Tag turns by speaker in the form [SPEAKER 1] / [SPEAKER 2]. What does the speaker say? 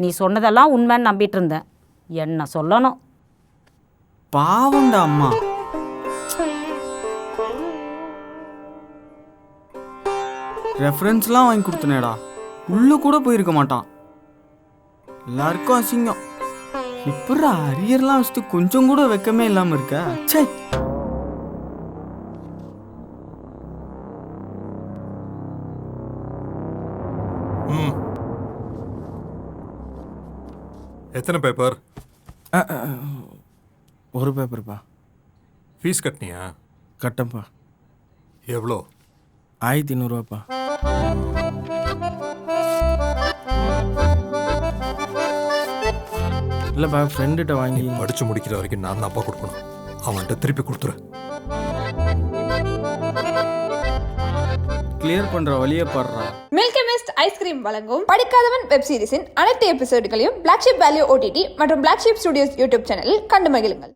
[SPEAKER 1] நீ சொன்னதெல்லாம் உண்மைன்னு நம்பிட்டு இருந்தேன். என்ன சொல்லணும்.
[SPEAKER 2] பாவண்டா அம்மா. ரெஃபரன்ஸ்லாம் வாங்கி கொடுத்தனேடா, உள்ளு கூட போயிருக்க மாட்டான். எல்லாருக்கும் அசிங்கம். இப்படா அரியர்லாம் வச்சுட்டு கொஞ்சம் கூட வெக்கமே இல்லாம இருக்க. சே,
[SPEAKER 3] எத்தனை பேப்பர்?
[SPEAKER 4] ஒரு பேப்பர்ப்பா.
[SPEAKER 3] ஃபீஸ் கட்டினியா?
[SPEAKER 4] கட்டப்பா.
[SPEAKER 3] எவ்வளோ?
[SPEAKER 4] 1200 இல்லைப்பா, ஃப்ரெண்டுகிட்ட வாங்கி.
[SPEAKER 3] படிச்சு முடிக்கிற வரைக்கும் நான் தான் அப்பா கொடுக்கணும். அவன்கிட்ட திருப்பி கொடுத்துரு.
[SPEAKER 2] கிளியர் பண்ற வழியே பாடுறா.
[SPEAKER 5] மில்கி மிஸ்ட் ஐஸ்கிரீம் வழங்கும் படிக்காதவன் வெப் சீரிஸின் அனைத்து எபிசோடுகளையும் பிளாக் ஷீப் வேல்யூ OTT மற்றும் பிளாக் ஷீப் ஸ்டுடியோஸ் யூடியூப் சேனலில் கண்டு மகிழுங்கள்.